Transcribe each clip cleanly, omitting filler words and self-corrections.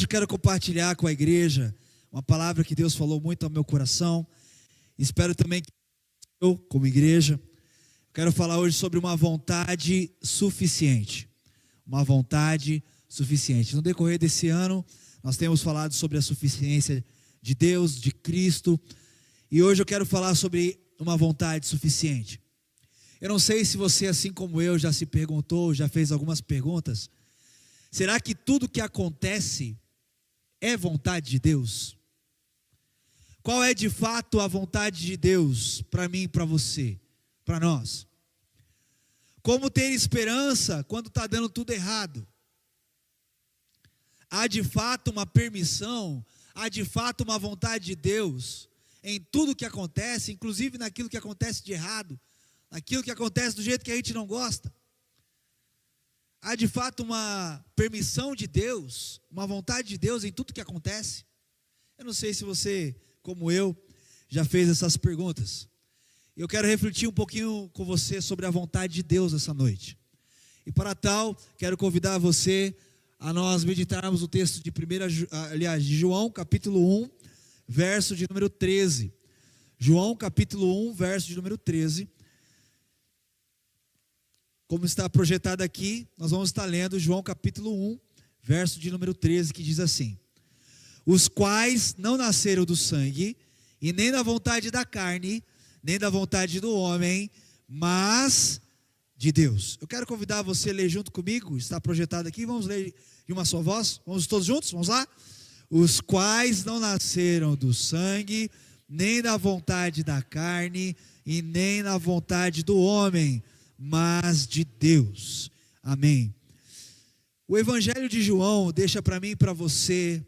Eu quero compartilhar com a igreja uma palavra que Deus falou muito ao meu coração. Espero também que eu, como igreja, quero falar hoje sobre uma vontade suficiente. Uma vontade suficiente. No decorrer desse ano, nós temos falado sobre a suficiência de Deus, de Cristo. E hoje eu quero falar sobre uma vontade suficiente. Eu não sei se você, assim como eu, já se perguntou, já fez algumas perguntas. Será que tudo que acontece é vontade de Deus? Qual é de fato a vontade de Deus para mim e para você, para nós? Como ter esperança quando está dando tudo errado? Há de fato uma permissão, há de fato uma vontade de Deus em tudo que acontece, inclusive naquilo que acontece de errado, naquilo que acontece do jeito que a gente não gosta? Há de fato uma permissão de Deus, uma vontade de Deus em tudo que acontece? Eu não sei se você, como eu, já fez essas perguntas. Eu quero refletir um pouquinho com você sobre a vontade de Deus essa noite. E para tal, quero convidar você a nós meditarmos o texto de João, capítulo 1, verso de número 13. João, capítulo 1, verso de número 13. Como está projetado aqui, nós vamos estar lendo João capítulo 1, verso de número 13, que diz assim: os quais não nasceram do sangue, e nem da vontade da carne, nem da vontade do homem, mas de Deus. Eu quero convidar você a ler junto comigo, está projetado aqui, vamos ler de uma só voz, vamos todos juntos, vamos lá? Os quais não nasceram do sangue, nem da vontade da carne, e nem da vontade do homem, mas de Deus. Amém. O Evangelho de João deixa para mim e para você,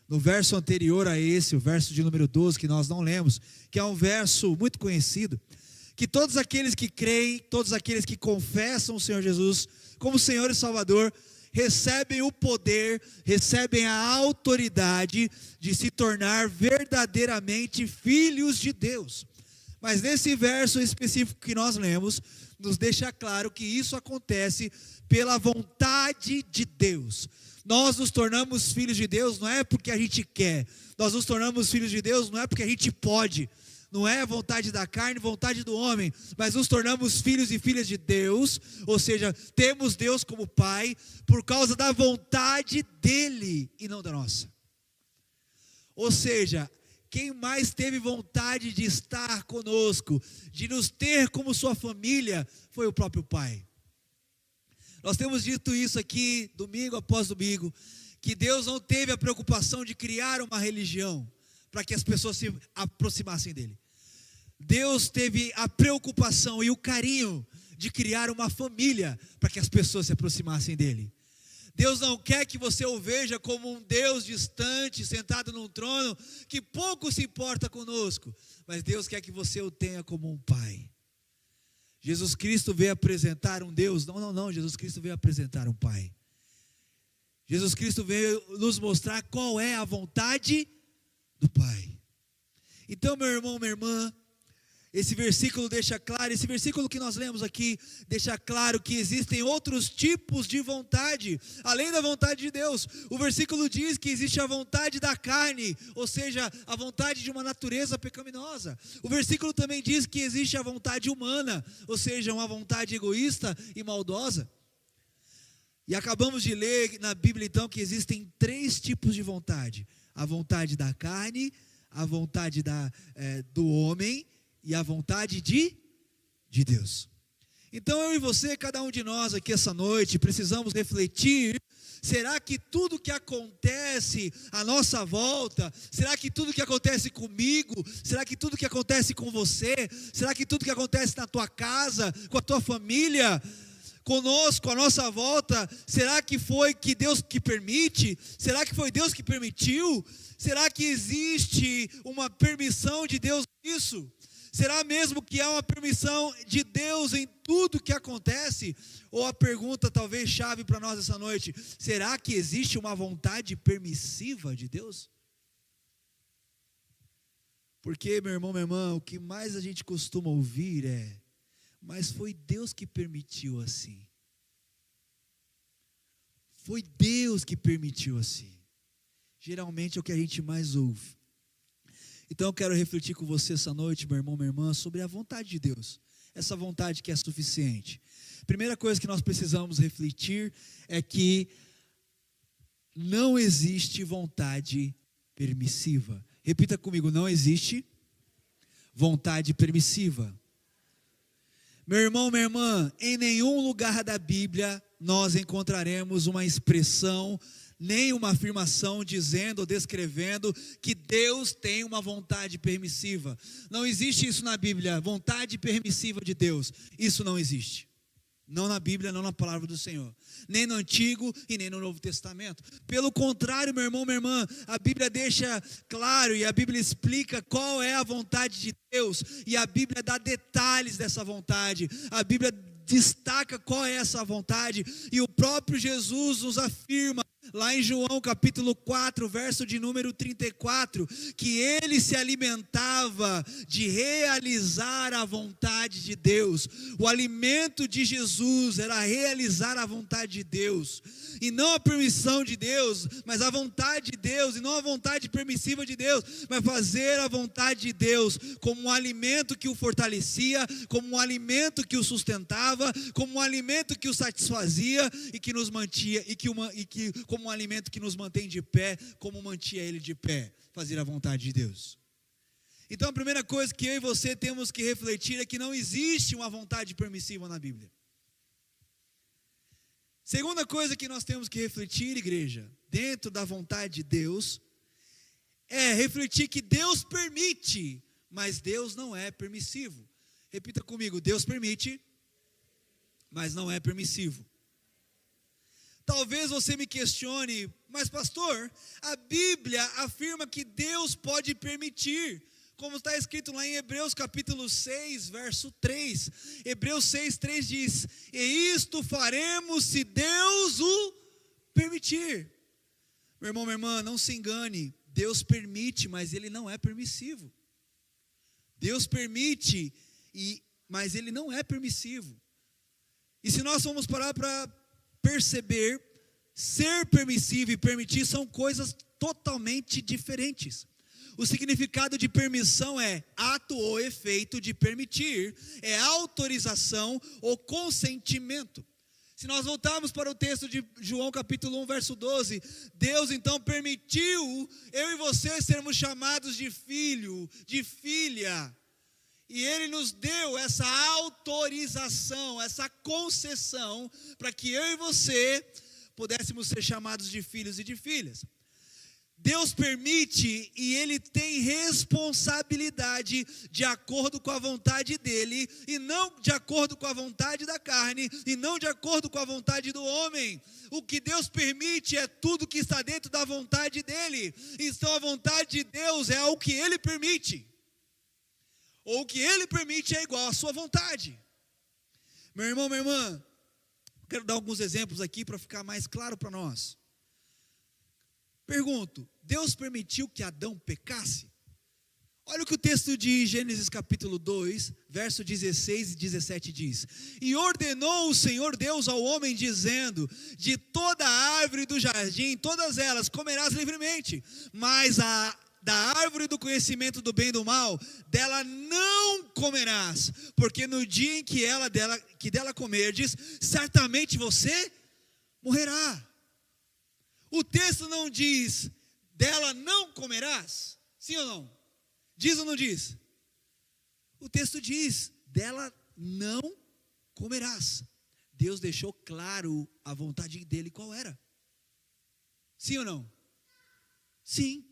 no verso anterior a esse, o verso de número 12, que nós não lemos, que é um verso muito conhecido, que todos aqueles que creem, todos aqueles que confessam o Senhor Jesus como Senhor e Salvador, recebem o poder, recebem a autoridade de se tornar verdadeiramente filhos de Deus. Mas nesse verso específico que nós lemos, nos deixa claro que isso acontece pela vontade de Deus. Nós nos tornamos filhos de Deus não é porque a gente quer, nós nos tornamos filhos de Deus não é porque a gente pode, não é vontade da carne, vontade do homem, mas nos tornamos filhos e filhas de Deus, ou seja, temos Deus como Pai, por causa da vontade dEle e não da nossa. Ou seja, quem mais teve vontade de estar conosco, de nos ter como sua família, foi o próprio Pai. Nós temos dito isso aqui, domingo após domingo, que Deus não teve a preocupação de criar uma religião, para que as pessoas se aproximassem dEle. Deus teve a preocupação e o carinho de criar uma família, para que as pessoas se aproximassem dEle. Deus não quer que você o veja como um Deus distante, sentado num trono, que pouco se importa conosco, mas Deus quer que você o tenha como um Pai. Jesus Cristo veio apresentar um Deus, não, Jesus Cristo veio apresentar um Pai. Jesus Cristo veio nos mostrar qual é a vontade do Pai. Então, meu irmão, minha irmã, esse versículo deixa claro, esse versículo que nós lemos aqui, deixa claro que existem outros tipos de vontade, além da vontade de Deus. O versículo diz que existe a vontade da carne, ou seja, a vontade de uma natureza pecaminosa. O versículo também diz que existe a vontade humana, ou seja, uma vontade egoísta e maldosa. E acabamos de ler na Bíblia então que existem 3 tipos de vontade: a vontade da carne, a vontade do homem e a vontade de Deus. Então eu e você, cada um de nós aqui essa noite, precisamos refletir: será que tudo que acontece à nossa volta, será que tudo que acontece comigo, será que tudo que acontece com você, será que tudo que acontece na tua casa, com a tua família, conosco, à nossa volta, será que foi que Deus que permite? Será que foi Deus que permitiu? Será que existe uma permissão de Deus nisso? Será mesmo que há uma permissão de Deus em tudo que acontece? Ou a pergunta talvez chave para nós essa noite: será que existe uma vontade permissiva de Deus? Porque, meu irmão, minha irmã, o que mais a gente costuma ouvir é: mas foi Deus que permitiu assim. Foi Deus que permitiu assim. Geralmente é o que a gente mais ouve. Então eu quero refletir com você essa noite, meu irmão, minha irmã, sobre a vontade de Deus. Essa vontade que é suficiente. Primeira coisa que nós precisamos refletir é que não existe vontade permissiva. Repita comigo, não existe vontade permissiva. Meu irmão, minha irmã, em nenhum lugar da Bíblia nós encontraremos uma expressão, nem uma afirmação dizendo ou descrevendo que Deus tem uma vontade permissiva. Não existe isso na Bíblia, vontade permissiva de Deus. Isso não existe. Não na Bíblia, não na palavra do Senhor. Nem no Antigo e nem no Novo Testamento. Pelo contrário, meu irmão, minha irmã, a Bíblia deixa claro e a Bíblia explica qual é a vontade de Deus. E a Bíblia dá detalhes dessa vontade. A Bíblia destaca qual é essa vontade. E o próprio Jesus nos afirma, lá em João capítulo 4, verso de número 34, que ele se alimentava de realizar a vontade de Deus. O alimento de Jesus era realizar a vontade de Deus, e não a permissão de Deus, mas a vontade de Deus, e não a vontade permissiva de Deus, mas fazer a vontade de Deus, como um alimento que o fortalecia, como um alimento que o sustentava, como um alimento que o satisfazia, e que nos mantinha, como um alimento que nos mantém de pé, como mantinha ele de pé, fazer a vontade de Deus. Então a primeira coisa que eu e você temos que refletir é que não existe uma vontade permissiva na Bíblia. Segunda coisa que nós temos que refletir, igreja, dentro da vontade de Deus, é refletir que Deus permite, mas Deus não é permissivo. Repita comigo, Deus permite, mas não é permissivo. Talvez você me questione, mas pastor, a Bíblia afirma que Deus pode permitir, como está escrito lá em Hebreus capítulo 6, verso 3, Hebreus 6, 3 diz, e isto faremos se Deus o permitir. Meu irmão, minha irmã, não se engane, Deus permite, mas Ele não é permissivo. Deus permite, mas Ele não é permissivo. E se nós formos parar para perceber, ser permissivo e permitir são coisas totalmente diferentes. O significado de permissão é ato ou efeito de permitir, é autorização ou consentimento. Se nós voltarmos para o texto de João capítulo 1, verso 12, Deus então permitiu eu e você sermos chamados de filho, de filha. E Ele nos deu essa autorização, essa concessão, para que eu e você pudéssemos ser chamados de filhos e de filhas. Deus permite e Ele tem responsabilidade de acordo com a vontade dEle, e não de acordo com a vontade da carne, e não de acordo com a vontade do homem. O que Deus permite é tudo que está dentro da vontade dEle. Então a vontade de Deus é o que Ele permite. Ou o que Ele permite é igual à sua vontade. Meu irmão, minha irmã, quero dar alguns exemplos aqui para ficar mais claro para nós. Pergunto, Deus permitiu que Adão pecasse? Olha o que o texto de Gênesis capítulo 2, verso 16 e 17 diz. E ordenou o Senhor Deus ao homem dizendo, de toda a árvore do jardim, todas elas comerás livremente, mas da árvore do conhecimento do bem e do mal, dela não comerás, porque no dia em que dela comerdes, certamente você morrerá. O texto não diz, dela não comerás, sim ou não? Diz ou não diz? O texto diz, dela não comerás. Deus deixou claro a vontade dele qual era. Sim ou não? Sim.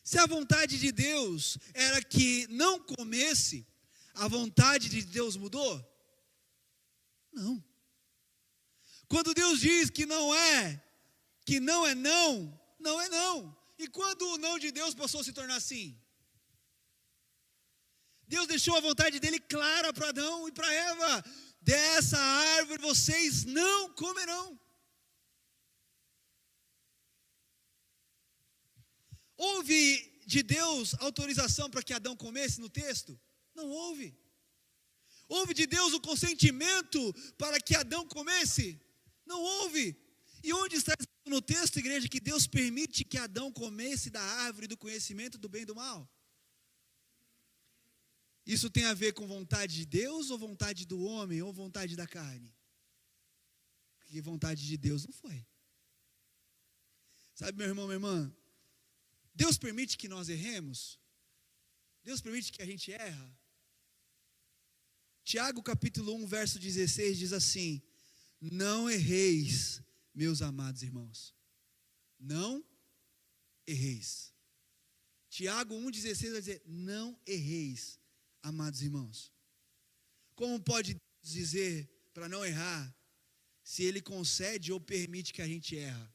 Se a vontade de Deus era que não comesse, a vontade de Deus mudou? Não. Quando Deus diz que não é não, não é não. E quando o não de Deus passou a se tornar sim? Deus deixou a vontade dele clara para Adão e para Eva. Dessa árvore vocês não comerão. Houve de Deus autorização para que Adão comesse no texto? Não houve. Houve de Deus o consentimento para que Adão comesse? Não houve. E onde está escrito no texto, igreja, que Deus permite que Adão comesse da árvore do conhecimento do bem e do mal? Isso tem a ver com vontade de Deus ou vontade do homem ou vontade da carne? Porque vontade de Deus não foi. Sabe, meu irmão, minha irmã, Deus permite que nós erremos? Deus permite que a gente erra? Tiago capítulo 1, verso 16 diz assim: não erreis, meus amados irmãos. Não erreis. Tiago 1,16 vai dizer: não erreis, amados irmãos. Como pode Deus dizer para não errar, se Ele concede ou permite que a gente erra?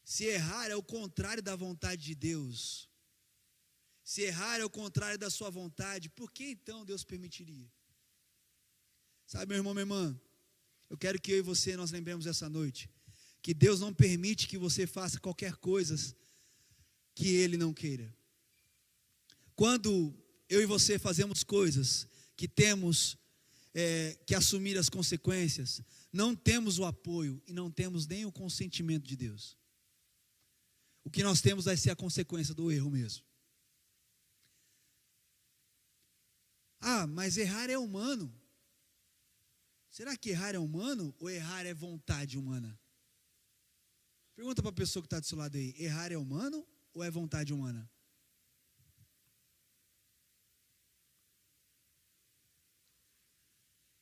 Se errar é o contrário da vontade de Deus. Se errar é o contrário da sua vontade, por que então Deus permitiria? Sabe, meu irmão, minha irmã, eu quero que eu e você nós lembremos essa noite, que Deus não permite que você faça qualquer coisa que Ele não queira. Quando eu e você fazemos coisas que temos que assumir as consequências, não temos o apoio e não temos nem o consentimento de Deus. O que nós temos vai ser a consequência do erro mesmo. Ah, mas errar é humano. Será que errar é humano ou errar é vontade humana? Pergunta para a pessoa que está do seu lado aí: errar é humano ou é vontade humana?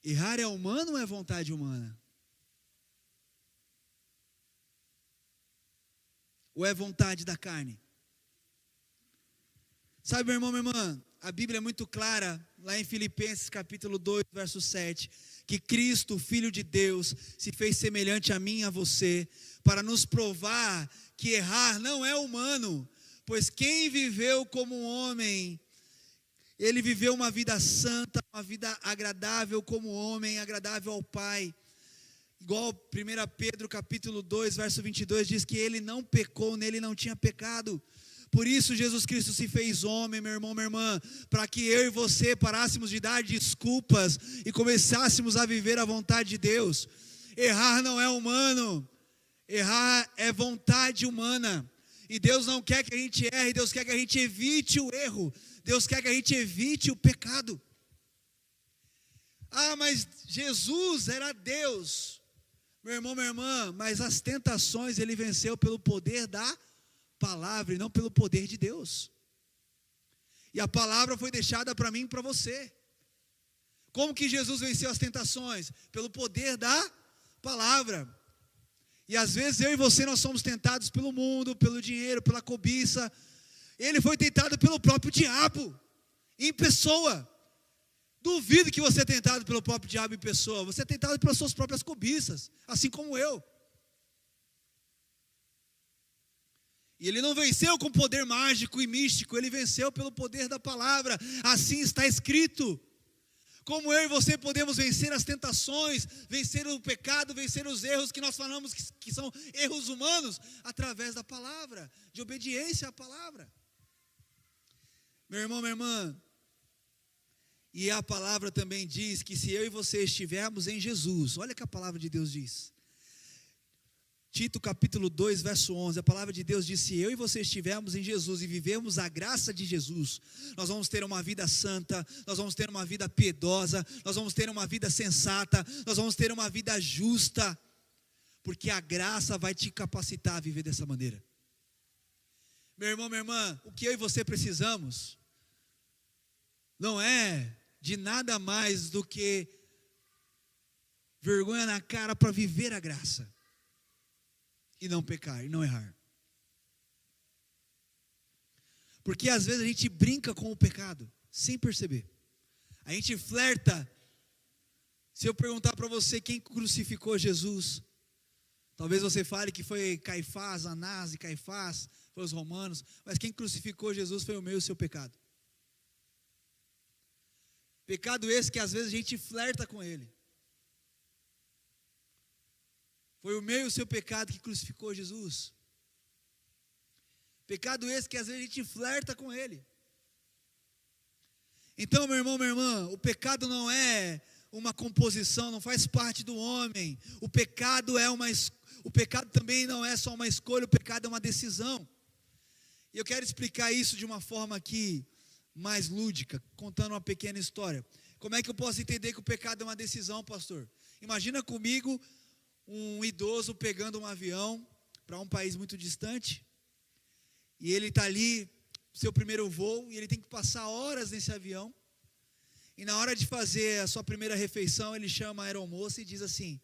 Errar é humano ou é vontade humana? Ou é vontade da carne? Sabe, meu irmão, minha irmã, a Bíblia é muito clara, lá em Filipenses capítulo 2, verso 7, que Cristo, Filho de Deus, se fez semelhante a mim e a você, para nos provar que errar não é humano, pois quem viveu como um homem, ele viveu uma vida santa, uma vida agradável como homem, agradável ao Pai. Igual 1 Pedro capítulo 2, verso 22, diz que ele não pecou, nele não tinha pecado. Por isso Jesus Cristo se fez homem, meu irmão, minha irmã, para que eu e você parássemos de dar desculpas e começássemos a viver a vontade de Deus. Errar não é humano, errar é vontade humana. E Deus não quer que a gente erre, Deus quer que a gente evite o erro, Deus quer que a gente evite o pecado. Ah, mas Jesus era Deus. Meu irmão, minha irmã, mas as tentações ele venceu pelo poder da palavra e não pelo poder de Deus. E a palavra foi deixada para mim e para você. Como que Jesus venceu as tentações? Pelo poder da palavra. E às vezes eu e você nós somos tentados pelo mundo, pelo dinheiro, pela cobiça. Ele foi tentado pelo próprio diabo, em pessoa. Duvido que você é tentado pelo próprio diabo em pessoa. Você é tentado pelas suas próprias cobiças, assim como eu. E ele não venceu com poder mágico e místico, ele venceu pelo poder da palavra. Assim está escrito. Como eu e você podemos vencer as tentações, vencer o pecado, vencer os erros que nós falamos que são erros humanos, através da palavra, de obediência à palavra. Meu irmão, minha irmã, e a palavra também diz que se eu e você estivermos em Jesus, olha o que a palavra de Deus diz. Tito capítulo 2, verso 11, a palavra de Deus diz: se eu e você estivermos em Jesus e vivemos a graça de Jesus, nós vamos ter uma vida santa, nós vamos ter uma vida piedosa, nós vamos ter uma vida sensata, nós vamos ter uma vida justa, porque a graça vai te capacitar a viver dessa maneira. Meu irmão, minha irmã, o que eu e você precisamos, não é de nada mais do que vergonha na cara para viver a graça. E não pecar, e não errar. Porque às vezes a gente brinca com o pecado, sem perceber. A gente flerta. Se eu perguntar para você quem crucificou Jesus, talvez você fale que foi Caifás, Anás e Caifás, foi os romanos. Mas quem crucificou Jesus foi o meu e o seu pecado. Pecado esse que às vezes a gente flerta com ele. Foi o meu e o seu pecado que crucificou Jesus. Pecado esse que às vezes a gente flerta com ele. Então, meu irmão, minha irmã, o pecado não é uma composição, não faz parte do homem. O pecado também não é só uma escolha, o pecado é uma decisão. E eu quero explicar isso de uma forma aqui mais lúdica, contando uma pequena história. Como é que eu posso entender que o pecado é uma decisão, pastor? Imagina comigo um idoso pegando um avião para um país muito distante, e ele está ali, seu primeiro voo, e ele tem que passar horas nesse avião, e na hora de fazer a sua primeira refeição, ele chama a aeromoça e diz assim: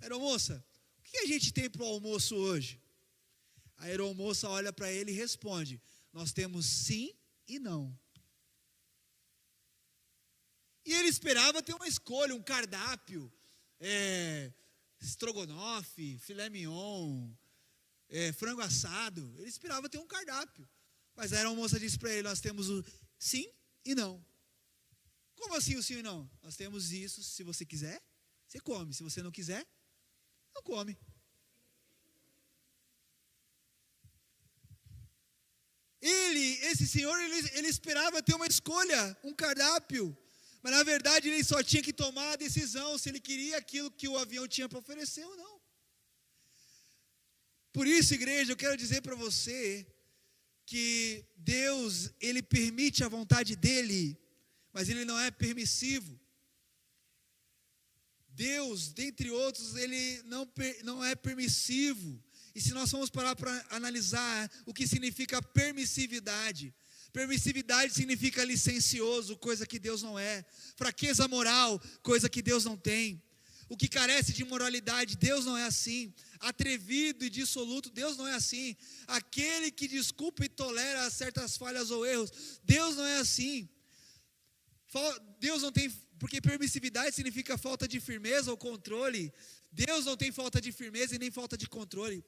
aeromoça, o que a gente tem para o almoço hoje? A aeromoça olha para ele e responde: nós temos sim e não. E ele esperava ter uma escolha, um cardápio, estrogonofe, filé mignon, frango assado. Ele esperava ter um cardápio. Mas a aeromoça disse para ele: nós temos o sim e não. Como assim o sim e não? Nós temos isso, se você quiser, você come. Se você não quiser, não come. Esse senhor, ele esperava ter uma escolha, um cardápio. Mas na verdade ele só tinha que tomar a decisão se ele queria aquilo que o avião tinha para oferecer ou não. Por isso, igreja, eu quero dizer para você que Deus, ele permite a vontade dele, mas ele não é permissivo. Deus, dentre outros, ele não é permissivo. E se nós formos parar para analisar o que significa permissividade, permissividade significa licencioso, coisa que Deus não é. Fraqueza moral, coisa que Deus não tem. O que carece de moralidade, Deus não é assim. Atrevido e dissoluto, Deus não é assim. Aquele que desculpa e tolera certas falhas ou erros, Deus não é assim. Deus não tem, porque permissividade significa falta de firmeza ou controle. Deus não tem falta de firmeza e nem falta de controle.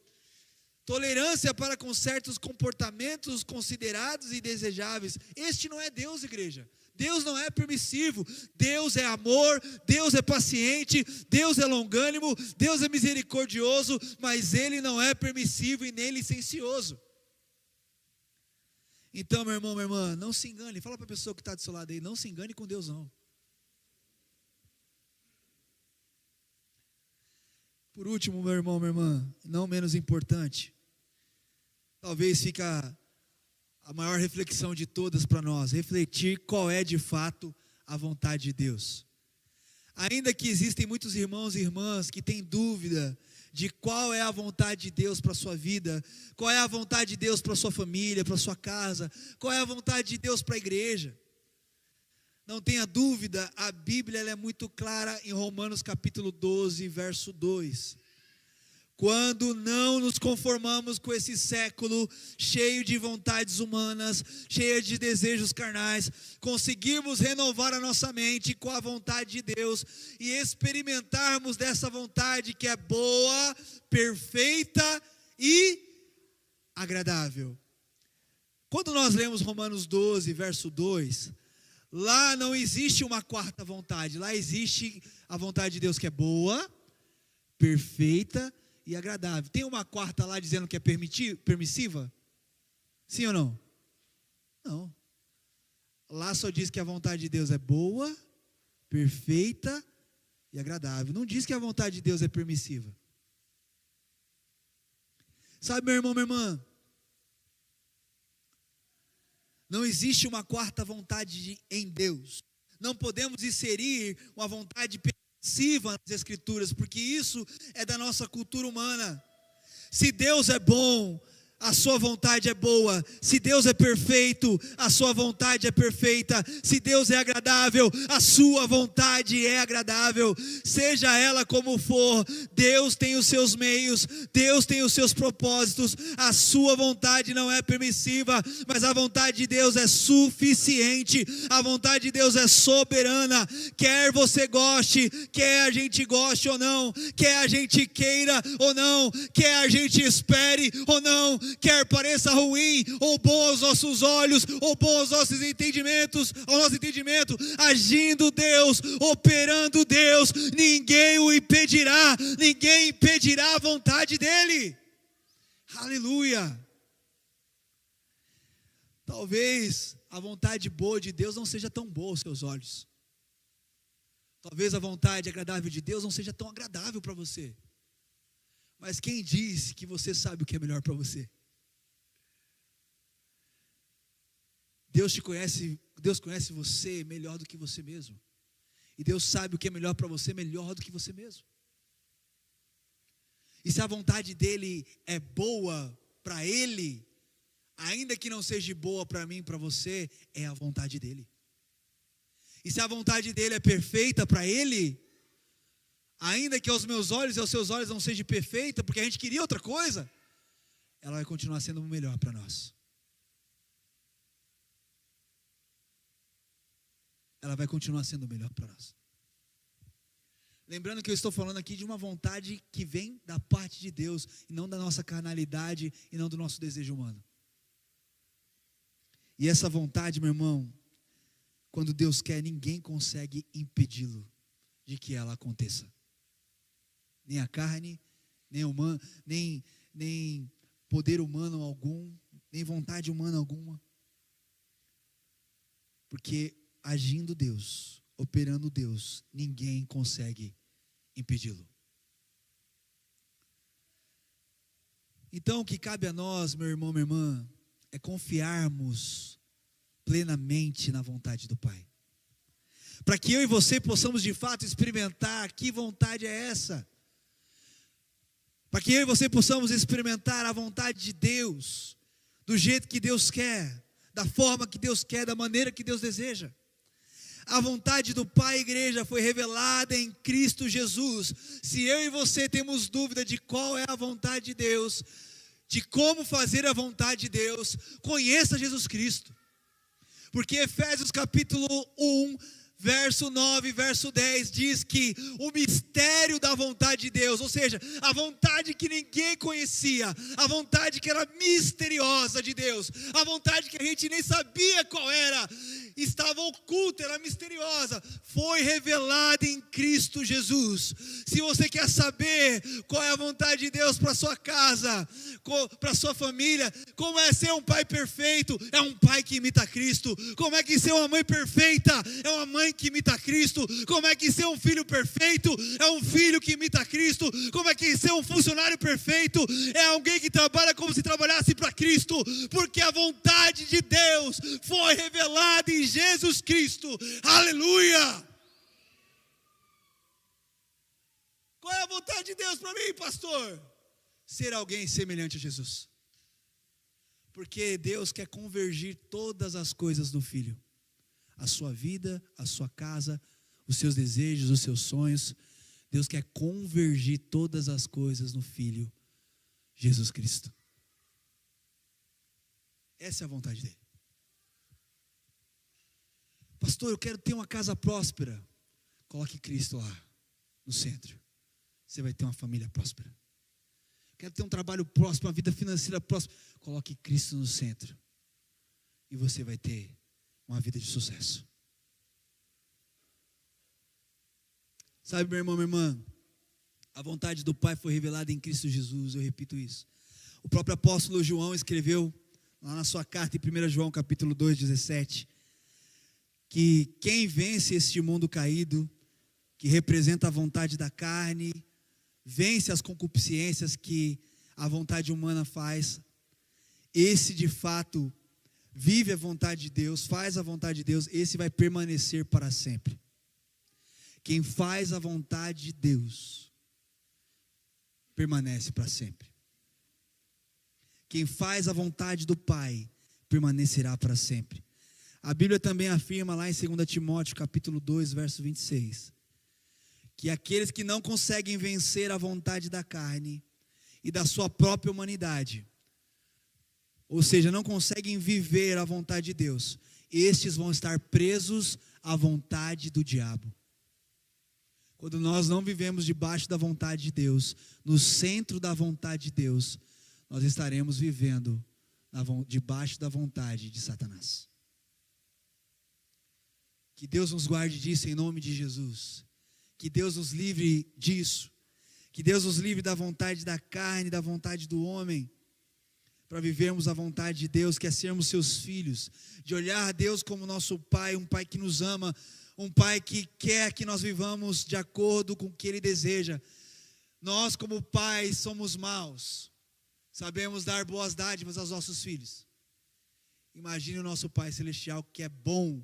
Tolerância para com certos comportamentos considerados e desejáveis. Este não é Deus, igreja. Deus não é permissivo. Deus é amor, Deus é paciente, Deus é longânimo, Deus é misericordioso, mas Ele não é permissivo e nem licencioso. Então, meu irmão, minha irmã, não se engane. Fala para a pessoa que está do seu lado aí, não se engane com Deus não. Por último, meu irmão, minha irmã, não menos importante, talvez fica a maior reflexão de todas para nós, refletir qual é de fato a vontade de Deus. Ainda que existem muitos irmãos e irmãs que têm dúvida de qual é a vontade de Deus para a sua vida, qual é a vontade de Deus para a sua família, para a sua casa, qual é a vontade de Deus para a igreja. Não tenha dúvida, a Bíblia ela é muito clara em Romanos capítulo 12, verso 2. Quando não nos conformamos com esse século cheio de vontades humanas, cheio de desejos carnais, conseguimos renovar a nossa mente com a vontade de Deus e experimentarmos dessa vontade que é boa, perfeita e agradável. Quando nós lemos Romanos 12, verso 2, lá não existe uma quarta vontade, lá existe a vontade de Deus que é boa, perfeita e agradável. Tem uma quarta lá dizendo que é permissiva? Sim ou não? Não. Lá só diz que a vontade de Deus é boa, perfeita e agradável. Não diz que a vontade de Deus é permissiva. Sabe, meu irmão, minha irmã? Não existe uma quarta vontade em Deus. Não podemos inserir uma vontade permissiva nas Escrituras, porque isso é da nossa cultura humana. Se Deus é bom, a sua vontade é boa. Se Deus é perfeito, a sua vontade é perfeita. Se Deus é agradável, a sua vontade é agradável. Seja ela como for, Deus tem os seus meios, Deus tem os seus propósitos. A sua vontade não é permissiva, mas a vontade de Deus é suficiente. A vontade de Deus é soberana. Quer você goste, quer a gente goste ou não, quer a gente queira ou não, quer a gente espere ou não, quer pareça ruim ou bom aos nossos olhos, ou bom aos nossos entendimentos, ao nosso entendimento, agindo Deus, operando Deus, ninguém o impedirá, ninguém impedirá a vontade dEle. Aleluia. Talvez a vontade boa de Deus não seja tão boa aos seus olhos. Talvez a vontade agradável de Deus não seja tão agradável para você. Mas quem disse que você sabe o que é melhor para você? Deus conhece você melhor do que você mesmo. E Deus sabe o que é melhor para você melhor do que você mesmo. E se a vontade dele é boa para ele, ainda que não seja boa para mim, para você, é a vontade dele. E se a vontade dele é perfeita para ele, ainda que aos meus olhos e aos seus olhos não seja perfeita, porque a gente queria outra coisa, ela vai continuar sendo o melhor para nós. Ela vai continuar sendo o melhor para nós. Lembrando que eu estou falando aqui de uma vontade que vem da parte de Deus, e não da nossa carnalidade, e não do nosso desejo humano. E essa vontade, meu irmão, quando Deus quer, ninguém consegue impedi-lo de que ela aconteça. Nem a carne, nem poder humano algum, nem vontade humana alguma. Porque agindo Deus, operando Deus, ninguém consegue impedi-lo. Então o que cabe a nós, meu irmão, minha irmã, é confiarmos plenamente na vontade do Pai. Para que eu e você possamos de fato experimentar que vontade é essa. Para que eu e você possamos experimentar a vontade de Deus, do jeito que Deus quer, da forma que Deus quer, da maneira que Deus deseja. A vontade do Pai, igreja, foi revelada em Cristo Jesus. Se eu e você temos dúvida de qual é a vontade de Deus, de como fazer a vontade de Deus, conheça Jesus Cristo. Porque Efésios capítulo 1, verso 9, verso 10, diz que o mistério da vontade de Deus, ou seja, a vontade que ninguém conhecia, a vontade que era misteriosa de Deus, a vontade que a gente nem sabia qual era, estava oculta, era misteriosa, foi revelada em Cristo Jesus. Se você quer saber qual é a vontade de Deus para sua casa, para sua família, como é ser um pai perfeito, é um pai que imita Cristo. Como é que ser uma mãe perfeita, é uma mãe que imita Cristo. Como é que ser um filho perfeito, é um filho que imita Cristo. Como é que ser um funcionário perfeito, é alguém que trabalha como se trabalhasse para Cristo, porque a vontade de Deus foi revelada em Jesus Cristo. Aleluia! Qual é a vontade de Deus para mim, pastor? Ser alguém semelhante a Jesus. Porque Deus quer convergir todas as coisas no Filho. A sua vida, a sua casa, os seus desejos, os seus sonhos. Deus quer convergir todas as coisas no Filho, Jesus Cristo. Essa é a vontade dele. Pastor, eu quero ter uma casa próspera. Coloque Cristo lá no centro. Você vai ter uma família próspera. Quero ter um trabalho próspero, uma vida financeira próspera. Coloque Cristo no centro. E você vai ter uma vida de sucesso. Sabe, meu irmão, minha irmã, a vontade do Pai foi revelada em Cristo Jesus, eu repito isso. O próprio apóstolo João escreveu lá na sua carta em 1 João capítulo 2, 17, que quem vence este mundo caído, que representa a vontade da carne, vence as concupiscências que a vontade humana faz, esse de fato vive a vontade de Deus, faz a vontade de Deus, esse vai permanecer para sempre. Quem faz a vontade de Deus permanece para sempre. Quem faz a vontade do Pai permanecerá para sempre. A Bíblia também afirma lá em 2 Timóteo capítulo 2, verso 26, que aqueles que não conseguem vencer a vontade da carne e da sua própria humanidade, ou seja, não conseguem viver a vontade de Deus, estes vão estar presos à vontade do diabo. Quando nós não vivemos debaixo da vontade de Deus, no centro da vontade de Deus, nós estaremos vivendo debaixo da vontade de Satanás. Que Deus nos guarde disso em nome de Jesus. Que Deus nos livre disso. Que Deus nos livre da vontade da carne, da vontade do homem, para vivermos a vontade de Deus, que é sermos seus filhos, de olhar a Deus como nosso Pai, um Pai que nos ama, um Pai que quer que nós vivamos de acordo com o que Ele deseja. Nós, como pais, somos maus, sabemos dar boas dádivas aos nossos filhos. Imagine o nosso Pai Celestial, que é bom,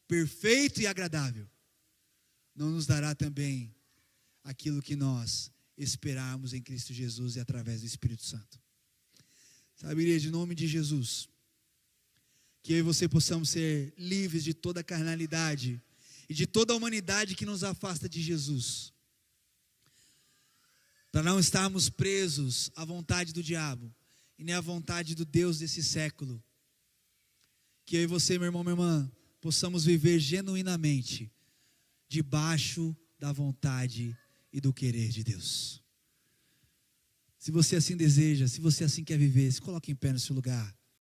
perfeito e agradável, não nos dará também aquilo que nós esperarmos em Cristo Jesus e através do Espírito Santo. Sabe, igreja, em nome de Jesus, que eu e você possamos ser livres de toda carnalidade e de toda a humanidade que nos afasta de Jesus, para não estarmos presos à vontade do diabo e nem à vontade do Deus desse século. Que eu e você, meu irmão, minha irmã, possamos viver genuinamente debaixo da vontade e do querer de Deus. Se você assim deseja, se você assim quer viver, se coloque em pé no seu lugar.